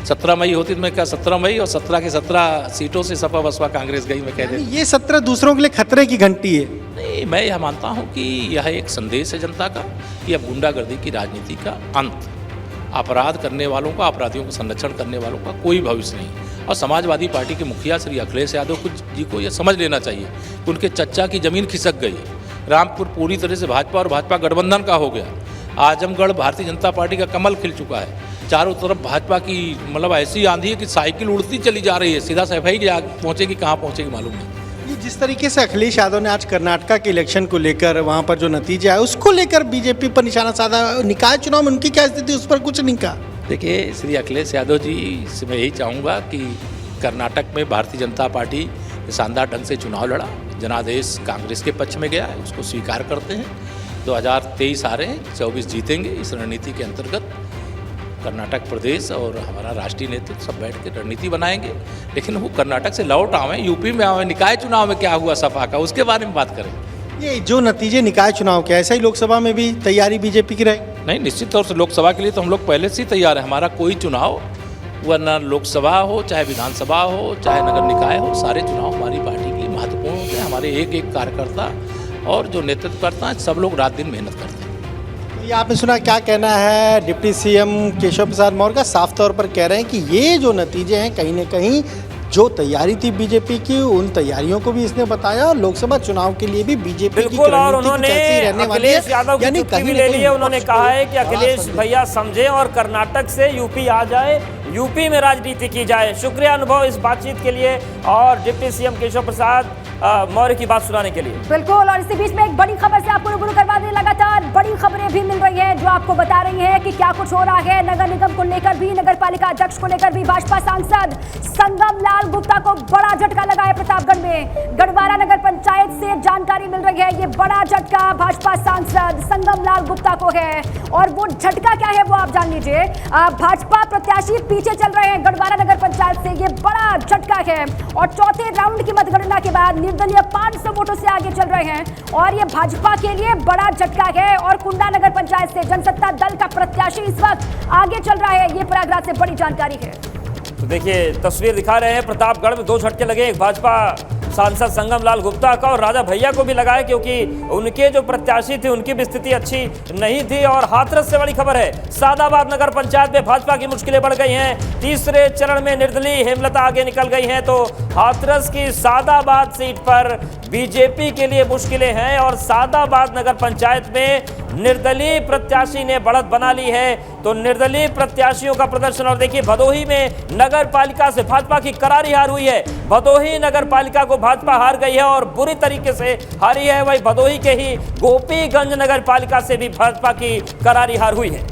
17 मई होती तो मैं क्या 17 मई और 17 के 17 सीटों से सपा बसपा कांग्रेस गई, मैं कह दे। ये 17 दूसरों के लिए खतरे की घंटी है। नहीं, मैं यह मानता हूँ कि यह एक संदेश है जनता का कि अब गुंडागर्दी की राजनीति का अंत, अपराध करने वालों का, अपराधियों का संरक्षण करने वालों का कोई भविष्य नहीं। और समाजवादी पार्टी के मुखिया श्री अखिलेश यादव जी को यह समझ लेना चाहिए कि उनके चच्चा की ज़मीन खिसक गई है। रामपुर पूरी तरह से भाजपा और भाजपा गठबंधन का हो गया। आजमगढ़ भारतीय जनता पार्टी का कमल खिल चुका है। चारों तरफ भाजपा की मतलब ऐसी आंधी है कि साइकिल उड़ती चली जा रही है, सीधा सफाई की आग पहुँचेगी, कहाँ पहुँचेगी मालूम नहीं। ये जिस तरीके से अखिलेश यादव ने आज कर्नाटका के इलेक्शन को लेकर वहाँ पर जो नतीजा है उसको लेकर बीजेपी पर निशाना साधा, निकाय चुनाव में उनकी क्या स्थिति, उस पर कुछ नहीं कहा। देखिए, श्री अखिलेश यादव जी से मैं यही चाहूँगा कि कर्नाटक में भारतीय जनता पार्टी शानदार ढंग से चुनाव लड़ा, जनादेश कांग्रेस के पक्ष में गया है, उसको स्वीकार करते हैं। 2023 आ रहे हैं, 24 जीतेंगे। इस रणनीति के अंतर्गत कर्नाटक प्रदेश और हमारा राष्ट्रीय नेतृत्व सब बैठ के रणनीति बनाएंगे। लेकिन वो कर्नाटक से लौट आवें, यूपी में आवें, निकाय चुनाव में क्या हुआ सपा का, उसके बारे में बात करें। ये जो नतीजे निकाय चुनाव के, ऐसा ही लोकसभा में भी तैयारी बीजेपी की रहेगी? नहीं, निश्चित तौर से लोकसभा के लिए तो हम लोग पहले से ही तैयार हैं। हमारा कोई चुनाव, वरना लोकसभा हो, चाहे विधानसभा हो, चाहे नगर निकाय हो, सारे चुनाव हमारी पार्टी के लिए महत्वपूर्ण होते हैं। हमारे एक एक कार्यकर्ता और जो नेतृत्व करता है, सब लोग रात दिन मेहनत करते हैं। ये आपने सुना, क्या कहना है डिप्टी सीएम केशव प्रसाद मौर्य का? साफ तौर पर कह रहे हैं कि ये जो नतीजे हैं, कहीं न कहीं जो तैयारी थी बीजेपी की, उन तैयारियों को भी इसने बताया और लोकसभा चुनाव के लिए भी बीजेपी की बिल्कुल। और उन्होंने अखिलेश यादव की चुप्पी भी ले ली है। उन्होंने कहा है कि अखिलेश भैया समझे और कर्नाटक से यूपी आ जाए, यूपी में राजनीति की जाए। शुक्रिया अनुभव इस बातचीत के लिए और डिप्टी सीएम केशव प्रसाद मौर्य की बात सुनाने के लिए। बिल्कुल। और इसी बीच में एक बड़ी खबर से आपको रूबरू करवा दें, लगातार बड़ी खबरें भी मिल रही हैं जो आपको बता रही हैं कि क्या कुछ हो रहा है नगर निगम को लेकर भी, नगर पालिका अध्यक्ष को लेकर भी। भाजपा सांसद संगम लाल गुप्ता को बड़ा झटका लगा है प्रतापगढ़ में। गढ़वारा नगर पंचायत से जानकारी मिल रही है, ये बड़ा झटका भाजपा सांसद संगम लाल गुप्ता को है। और वो झटका क्या है वो आप जान लीजिए। भाजपा प्रत्याशी पीछे चल रहे हैं गढ़वारा नगर पंचायत से, ये बड़ा झटका है। और चौथे राउंड की मतगणना के बाद निर्दलीय 500 वोटों से आगे चल रहे हैं और ये भाजपा के लिए बड़ा झटका है। और कुंडा नगर पंचायत से जनसत्ता दल का प्रत्याशी इस वक्त आगे चल रहा है, ये प्रयागराज से बड़ी जानकारी है। तो देखिए, तस्वीर दिखा रहे हैं, प्रतापगढ़ में 2 झटके लगे, एक भाजपा सांसद संगम लाल गुप्ता का और राजा भैया को भी लगा है, क्योंकि उनके जो प्रत्याशी थे उनकी भी स्थिति अच्छी नहीं थी। और हाथरस से बड़ी खबर है, सादाबाद नगर पंचायत में भाजपा की मुश्किलें बढ़ गई हैं। तीसरे चरण में निर्दलीय हेमलता आगे निकल गई हैं, तो हाथरस की सादाबाद सीट पर बीजेपी के लिए मुश्किलें हैं। और सादाबाद नगर पंचायत में निर्दलीय प्रत्याशी ने बढ़त बना ली है, तो निर्दलीय प्रत्याशियों का प्रदर्शन। और देखिए, भदोही में नगर पालिका से भाजपा की करारी हार हुई है। भदोही नगर पालिका को भाजपा हार गई है और बुरी तरीके से हारी है। वही भदोही के ही गोपीगंज नगर पालिका से भी भाजपा की करारी हार हुई है।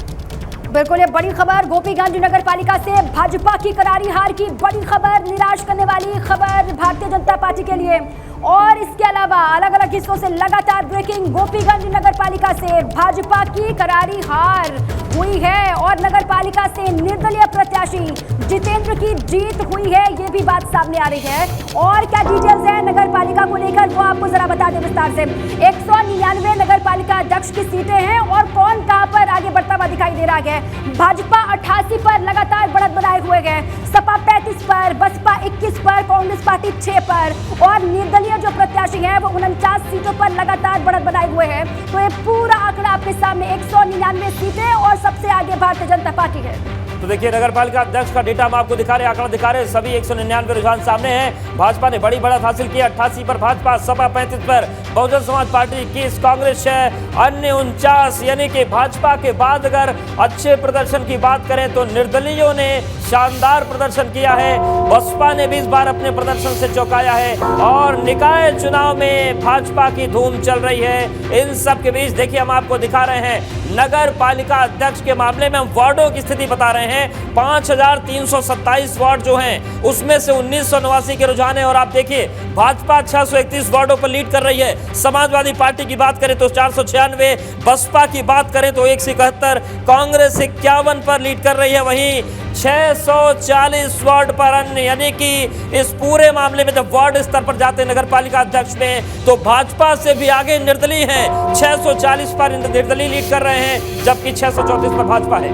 बिल्कुल, ये बड़ी खबर, गोपीगंज नगर पालिका से भाजपा की करारी हार की बड़ी खबर, निराश करने वाली खबर भारतीय जनता पार्टी के लिए। और इसके अलावा अलग अलग हिस्सों से लगातार ब्रेकिंग, गोपीगंज नगर पालिका से भाजपा की करारी हार हुई है और नगर पालिका से निर्दलीय प्रत्याशी जितेंद्र की जीत हुई है, ये भी बात सामने आ रही है। और क्या डिटेल्स है नगर पालिका को लेकर वो आपको जरा बता दें विस्तार से। 199 नगर पालिका अध्यक्ष की सीटें हैं और कौन कहां पर आगे बढ़ता हुआ दिखाई दे रहा है। भाजपा 88 पर लगातार बढ़त बनाए हुए है, सपा 35 पर, बसपा 21 पर, कांग्रेस पार्टी 6 पर और निर्दलीय जो प्रत्याशी हैं वो 49 सीटों पर लगातार बढ़त बनाए हुए हैं। तो ये पूरा आंकड़ा आपके सामने 199 सीटें और सबसे आगे भारतीय जनता पार्टी है। तो देखिए, नगर पालिका अध्यक्ष का डेटा हम आपको दिखा रहे हैं, आंकड़ा दिखा रहे हैं, सभी 199 रुझान सामने हैं। भाजपा ने बड़ी बढ़त हासिल की, 88 पर भाजपा, सपा 35 पर, बहुजन समाज पार्टी 21, कांग्रेस 6, अन्य 49। यानी कि भाजपा के बाद अगर अच्छे प्रदर्शन की बात करें तो निर्दलीयों ने शानदार प्रदर्शन किया है। बसपा ने भी इस बार अपने प्रदर्शन से चौंकाया है और निकाय चुनाव में भाजपा की धूम चल रही है। इन सब के बीच देखिए हम आपको दिखा रहे हैं नगर पालिका अध्यक्ष के मामले में हम वार्डों की स्थिति बता रहे हैं। 5327 वार्ड जो हैं उसमें से 1989 के रुझान है और आप देखिए भाजपा 631 वार्डों पर लीड कर रही है। समाजवादी पार्टी की बात करें तो 496, बसपा की बात करें तो 171, कांग्रेस 51 पर लीड कर रही है। वहीं 640 वार्ड पर अन्य, यानी कि इस पूरे मामले में जब वार्ड स्तर पर जाते हैं नगर पालिका अध्यक्ष में तो भाजपा से भी आगे निर्दलीय हैं। 640 पर निर्दलीय लीड कर रहे हैं जबकि 634 पर भाजपा है।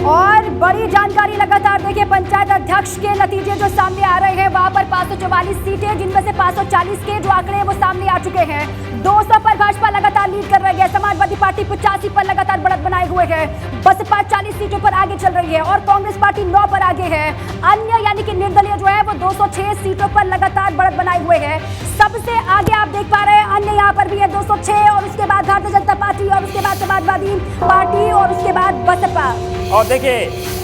और बड़ी जानकारी लगातार देखिए पंचायत अध्यक्ष के नतीजे जो सामने आ रहे हैं, वहां पर 544 सीटें जिनमें से 540 के जो आंकड़े वो सामने आ चुके हैं। 200 पर भाजपा लगातार लीड कर रही है, समाजवादी पार्टी 85 पर लगातार बढ़त बनाए हुए है, बसपा 40 सीटों पर आगे चल रही है और कांग्रेस पार्टी 9 पर आगे है। अन्य यानी कि निर्दलीय जो है वो 206 सीटों पर लगातार बढ़त बनाए हुए है। सबसे आगे आप देख पा रहे हैं अन्य यहाँ पर भी है 206 और उसके बाद भारतीय जनता पार्टी और उसके बाद समाजवादी पार्टी और उसके बाद बसपा। और देखिए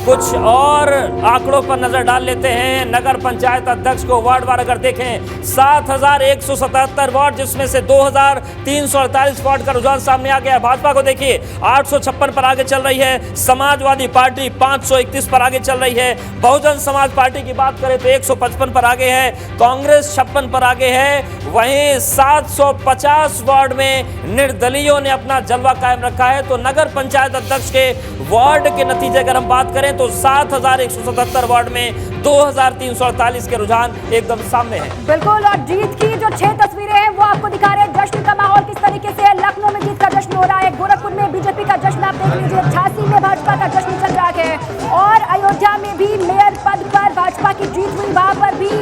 कुछ और आंकड़ों पर नजर डाल लेते हैं। नगर पंचायत अध्यक्ष को वार्ड वार अगर देखें 7177 वार्ड जिसमें से 2348 वार्ड का रुझान सामने आ गया। भाजपा को देखिए 856 पर आगे चल रही है, समाजवादी पार्टी 531 पर आगे चल रही है, बहुजन समाज पार्टी की बात करें तो 155 पर आगे है, कांग्रेस 56 पर आगे है। वहीं 750 वार्ड में निर्दलीयों ने अपना जलवा कायम रखा है। तो नगर पंचायत अध्यक्ष के वार्ड के नतीजे अगर हम बात करें तो 7177 वार्ड में 2348 के रुझान एकदम सामने हैं। बिल्कुल, और जीत की जो 6 तस्वीरें हैं वो आपको दिखा रहे हैं। जश्न का माहौल किस तरीके से है। लखनऊ में जीत का जश्न हो रहा है, गोरखपुर में बीजेपी का जश्न आप देख लीजिए, झांसी में भाजपा का जश्न चल रहा है और अयोध्या में भी मेयर पद पर भाजपा की जीत हुई, वहां पर भी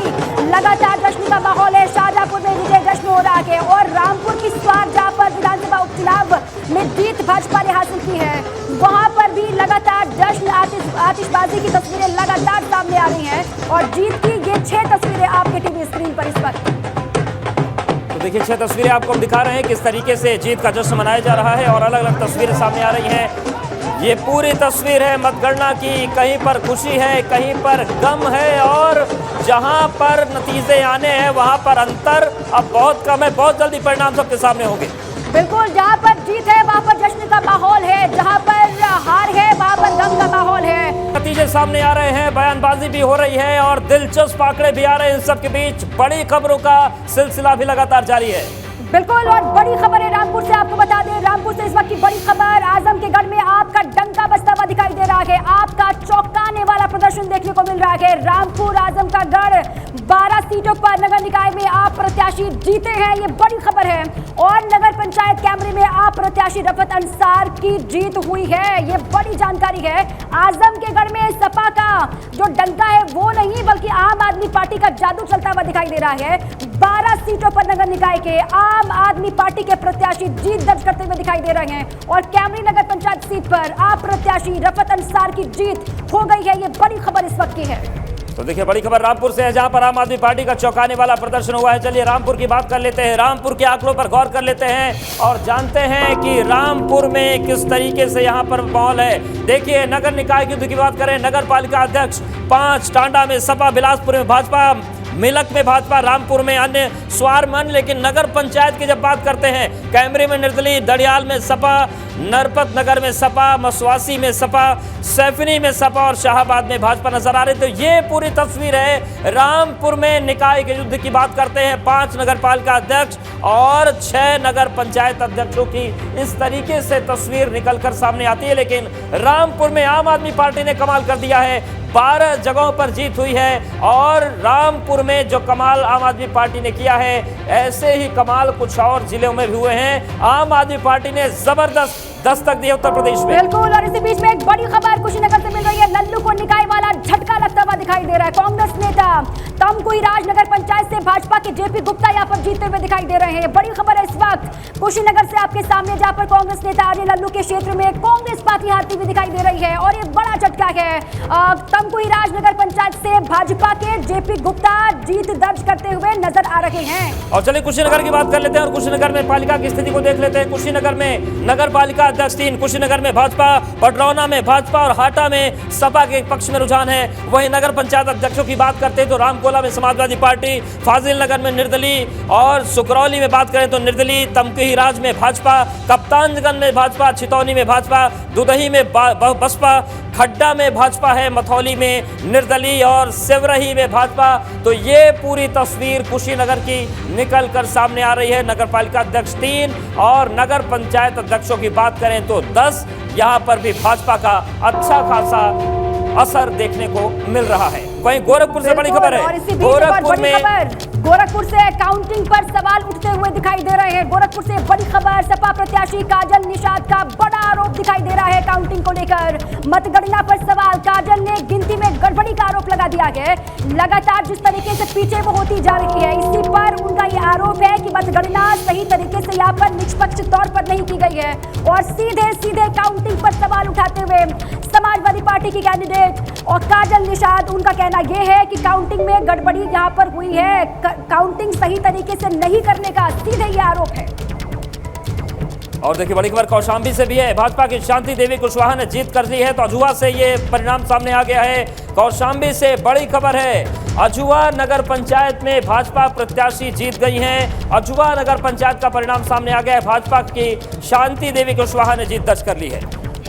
लगातार जश्न का माहौल है। शाहजहांपुर में विजय जश्न हो रहा है और रामपुर की स्वार जहां पर विधानसभा उपचुनाव में जीत भाजपा ने हासिल की है, वहां पर भी लगातार जश्न आतिशबाजी की तस्वीरें लगातार सामने आ रही हैं और जीत की ये 6 तस्वीरें आपके टीवी स्क्रीन पर इस वक्त। तो देखिए 6 तस्वीरें आपको हम दिखा रहे हैं किस तरीके से जीत का जश्न मनाया जा रहा है और अलग अलग तस्वीरें सामने आ रही हैं। ये पूरी तस्वीर है मतगणना की, कहीं पर खुशी है, कहीं पर गम है और जहां पर नतीजे आने हैं वहां पर अंतर अब बहुत कम है। बहुत जल्दी परिणाम सबके सामने होंगे। बिल्कुल, जहां पर जीत है वहां पर जश्न का माहौल है, जहां पर हार है वहां पर गम का माहौल है। नतीजे सामने आ रहे हैं, बयानबाजी भी हो रही है और दिलचस्प आंकड़े भी आ रहे हैं। इन सब के बीच बड़ी खबरों का सिलसिला भी लगातार जारी है। बिल्कुल, और बड़ी खबर है रामपुर से, आपको बता दें रामपुर से इस वक्त की बड़ी खबर। आजम के गढ़ में आपका डंका बजता हुआ दिखाई दे रहा है, आपका चौंकाने वाला प्रदर्शन देखने को मिल रहा है। रामपुर आजम का गढ़ 12 सीटों पर नगर निकाय में आप प्रत्याशी जीते हैं, ये बड़ी खबर है। और नगर पंचायत कैमरे में आप प्रत्याशी रफत अंसार की जीत हुई है, ये बड़ी जानकारी है। आजम के गढ़ में सपा का जो डंका है वो नहीं बल्कि आम आदमी पार्टी का जादू चलता हुआ दिखाई दे रहा है। 12 सीटों पर नगर निकाय के आम आदमी पार्टी के प्रत्याशी जीत दर्ज करते हुए दिखाई दे रहे हैं और कैमरी नगर पंचायत सीट पर आप प्रत्याशी रफत अंसार की जीत हो गई है, ये बड़ी खबर इस वक्त की है। तो देखिए बड़ी खबर रामपुर से है जहां पर आम आदमी पार्टी का चौंकाने वाला प्रदर्शन हुआ है। चलिए रामपुर की बात कर लेते हैं, रामपुर के आंकड़ों पर गौर कर लेते हैं और जानते हैं कि रामपुर में किस तरीके से यहां पर माहौल है। देखिए नगर निकाय की बात करें, नगर पालिका अध्यक्ष 5, टांडा में सपा, बिलासपुर में भाजपा, मिलक में भाजपा, रामपुर में अन्य, स्वार में अन्य। लेकिन नगर पंचायत की जब बात करते हैं, कैमरे में निर्दलीय, दड़ियाल में सपा, नरपत नगर में सपा, मसवासी में सपा, सैफनी में सपा और शाहाबाद में भाजपा नजर आ रहे। तो ये पूरी तस्वीर है रामपुर में निकाय के युद्ध की बात करते हैं। 5 नगर पालिका अध्यक्ष और 6 नगर पंचायत अध्यक्षों की इस तरीके से तस्वीर निकलकर सामने आती है। लेकिन रामपुर में आम आदमी पार्टी ने कमाल कर दिया है, 12 जगहों पर जीत हुई है और रामपुर में जो कमाल आम आदमी पार्टी ने किया है, ऐसे ही कमाल कुछ और जिलों में भी हुए हैं। आम आदमी पार्टी ने जबरदस्त दस्तक दी उत्तर प्रदेश में। बिल्कुल, और इसी बीच में एक बड़ी खबर कुशीनगर से मिल रही है। लल्लू को निकाय वाला झटका लगता हुआ दिखाई दे रहा है। कांग्रेस नेता तमकुहीराज नगर पंचायत से भाजपा के जेपी गुप्ता यहाँ पर जीतते हुए दिखाई दे रहे हैं। बड़ी खबर है इस वक्त कुशीनगर से आपके सामने, जहां पर कांग्रेस नेता आर्य लल्लू के क्षेत्र में कांग्रेस पार्टी हारती हुई दिखाई दे रही है और ये बड़ा झटका है। तमकुहीराज नगर पंचायत से भाजपा के जेपी गुप्ता जीत दर्ज करते हुए नजर आ रहे हैं। और चलिए कुशीनगर की बात कर लेते हैं और कुशीनगर में पालिका की स्थिति को देख लेते हैं। कुशीनगर में नगर पालिका अध्यक्ष 3, कुशीनगर में भाजपा, पडरौना में भाजपा और हाटा में सपा के पक्ष में रुझान है। वहीं नगर पंचायत अध्यक्षों की बात करते हैं तो रामकोला में समाजवादी पार्टी, फाजिल नगर में निर्दलीय और सुकरौली में बात करें तो निर्दलीय, तमकुहीराज में भाजपा, कप्तानगंज में भाजपा, छितौनी में भाजपा, दुदही में बसपा, खड्डा में भाजपा है, मथौली में निर्दलीय और सिवरही में भाजपा। तो ये पूरी तस्वीर कुशीनगर की निकल कर सामने आ रही है। नगर पालिका अध्यक्ष 3 और नगर पंचायत अध्यक्षों की बात करें तो 10, यहाँ पर भी भाजपा का अच्छा खासा असर देखने को मिल रहा है। वहीं गोरखपुर से बड़ी खबर है, गोरखपुर से काउंटिंग पर सवाल उठते हुए दिखाई दे रहे हैं। गोरखपुर से बड़ी खबर, सपा प्रत्याशी काजल निषाद का बड़ा आरोप दिखाई दे रहा है काउंटिंग को लेकर। मतगणना पर सवाल, काजल ने गिनती में गड़बड़ी का आरोप लगा दिया है। लगातार जिस तरीके से पीछे वो होती जा रही है, इसी पर उनका ये आरोप है कि मतगणना सही तरीके से यहाँ पर निष्पक्ष तौर पर नहीं की गई है। और सीधे सीधे काउंटिंग पर सवाल उठाते हुए समाजवादी पार्टी की कैंडिडेट और काजल निषाद, उनका कहना यह है कि काउंटिंग में गड़बड़ी यहाँ पर हुई है, काउंटिंग सही तरीके से नहीं करने का सीधे ये आरोप है। और देखिए बड़ी खबर कौशाम्बी से भी है, भाजपा की शांति देवी कुशवाहा ने जीत कर ली है। तो अजुआ से ये परिणाम सामने आ गया है। कौशाम्बी से बड़ी खबर है, अजुआ नगर पंचायत में भाजपा प्रत्याशी जीत गई हैं। अजुआ नगर पंचायत का परिणाम सामने आ गया है, भाजपा की शांति देवी कुशवाहा ने जीत दर्ज कर ली है।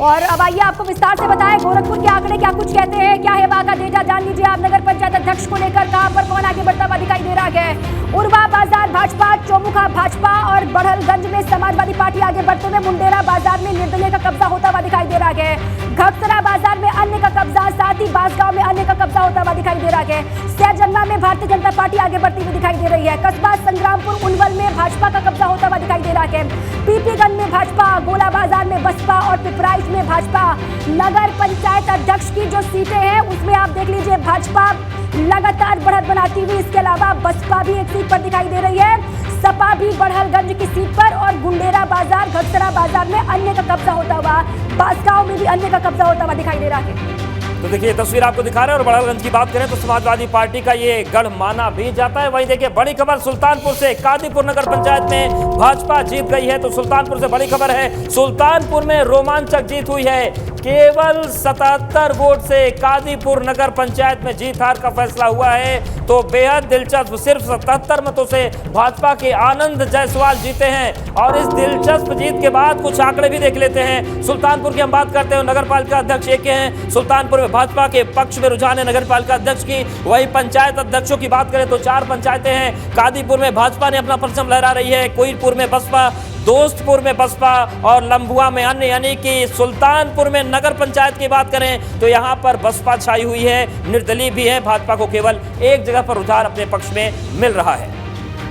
और अब आइए आपको विस्तार से बताएं गोरखपुर के आंकड़े क्या कुछ कहते हैं, क्या है वहां का डेटा, जान लीजिए आप। नगर पंचायत अध्यक्ष को लेकर कहां पर कौन आगे बढ़ता हुआ दिखाई दे रहा है। उर्वा बाजार भाजपा, चौमुखा भाजपा और बड़हलगंज में समाजवादी पार्टी आगे बढ़ते हुए मुंडेरा बाजार में निर्दलीय का कब्जा होता हुआ दिखाई दे रहा है। घकसरा बाजार में अन्य का कब्जा, साथ ही बांसगांव में अन्य का कब्जा होता हुआ दिखाई दे रहा है। सहजनवा में भारतीय जनता पार्टी आगे बढ़ती हुई दिखाई दे रही है। कस्बा संग्रामपुर उनवल में भाजपा का कब्जा होता हुआ दिखाई दे रहा है। पीपीगंज में भाजपा, गोला बाजार में बसपा और पिपराइच में भाजपा। नगर पंचायत अध्यक्ष की जो सीटें हैं उसमें आप देख लीजिए भाजपा लगातार बढ़त बनाती हुई, इसके अलावा बसपा भी एक सीट पर दिखाई दे रही है, सपा भी बड़हलगंज की सीट पर और गुंडेरा बाजार, घकसरा बाजार में अन्य का कब्जा होता हुआ, बांसगांव में भी अन्य का कब्जा होता हुआ दिखाई दे रहा है। तो देखिए तस्वीर आपको दिखा रहे हैं। और बड़हलगंज की बात करें तो समाजवादी पार्टी का ये गढ़ माना भी जाता है। वहीं देखिए बड़ी खबर सुल्तानपुर से, कादीपुर नगर पंचायत में भाजपा जीत गई है। तो सुल्तानपुर से बड़ी खबर है, सुल्तानपुर में रोमांचक जीत हुई है। केवल 77 वोट से कादीपुर नगर पंचायत में जीत हार का फैसला हुआ है। तो बेहद दिलचस्प, सिर्फ 77 मतों से भाजपा के आनंद जायसवाल जीते हैं। और इस दिलचस्प जीत के बाद कुछ आंकड़े भी देख लेते हैं। सुल्तानपुर की हम बात करते हैं, नगर पालिका अध्यक्ष एक हैं। सुल्तानपुर में भाजपा के पक्ष में रुझान है नगर पालिका अध्यक्ष की। वही पंचायत अध्यक्षों की बात करें तो 4 पंचायतें हैं। कादीपुर में भाजपा ने अपना परचम लहरा रही है, कोईरपुर में बसपा, दोस्तपुर में बसपा और लंबुआ में अन्य। यानी कि सुल्तानपुर में नगर पंचायत की बात करें तो यहाँ पर बसपा छाई हुई है, निर्दलीय भी है। भाजपा को केवल एक जगह पर रुझान अपने पक्ष में मिल रहा है।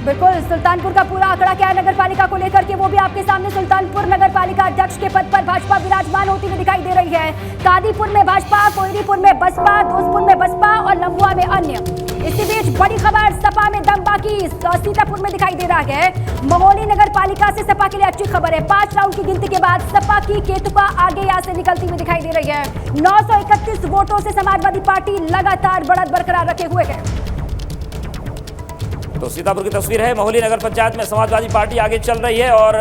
बिल्कुल, सुल्तानपुर का पूरा आंकड़ा क्या है नगर पालिका को लेकर के वो भी आपके सामने। सुल्तानपुर नगर पालिका अध्यक्ष के पद पर भाजपा विराजमान होती हुई दिखाई दे रही है। कादीपुर में भाजपा, कोयरीपुर में बसपा, दोस्तपुर में बसपा और लंबुआ में अन्य। इसी बीच बड़ी खबर, सपा में दम बाकी सीतापुर में दिखाई दे रहा है। महोली नगर पालिका से सपा के लिए अच्छी खबर है। 5 राउंड की गिनती के बाद सपा की केतुका आगे यहाँ से निकलती हुई दिखाई दे रही है। 931 वोटों से समाजवादी पार्टी लगातार बढ़त बरकरार रखे हुए है। तो सीतापुर की तस्वीर है, महोली नगर पंचायत में समाजवादी पार्टी आगे चल रही है और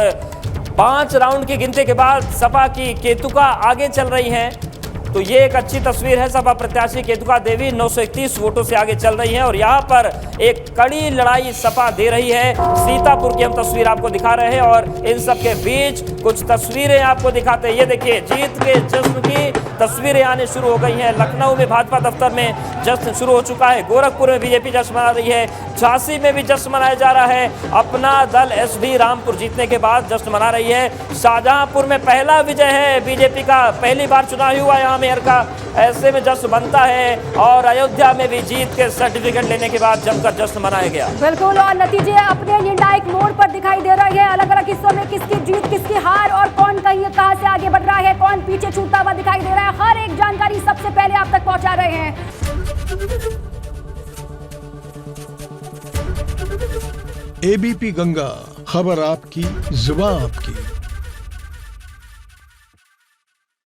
5 राउंड की गिनती के बाद सपा की केतुका आगे चल रही हैं। तो ये एक अच्छी तस्वीर है। सपा प्रत्याशी केतुका देवी 931 वोटों से आगे चल रही हैं और यहाँ पर एक कड़ी लड़ाई सपा दे रही है। सीतापुर की हम तस्वीर आपको दिखा रहे हैं और इन सब के बीच कुछ तस्वीरें आपको दिखाते हैं। ये देखिए जीत के जश्न की तस्वीरें आने शुरू हो गई हैं। लखनऊ में भाजपा दफ्तर में जश्न शुरू हो चुका है, गोरखपुर में बीजेपी जश्न मना रही है, झांसी में भी जश्न मनाया जा रहा है। अपना दल एसबी रामपुर जीतने के बाद जश्न मना रही है। शाहजहांपुर में पहला विजय है बीजेपी का, पहली बार चुनाव हुआ यहाँ मेयर का, ऐसे में जश्न बनता है। और अयोध्या में भी जीत के सर्टिफिकेट लेने के बाद जमकर जश्न मनाया गया। बिल्कुल, और नतीजे अपने निर्णायक मोड़ पर दिखाई दे रहे हैं। अलग अलग हिस्सों में किसकी जीत किसकी हार और कौन कहां से आगे बढ़ रहा है, कौन पीछे छूटता हुआ दिखाई दे रहा है, हर एक जानकारी सबसे पहले आप तक पहुंचा रहे हैं। एबीपी गंगा, खबर आपकी, जुबान आपकी।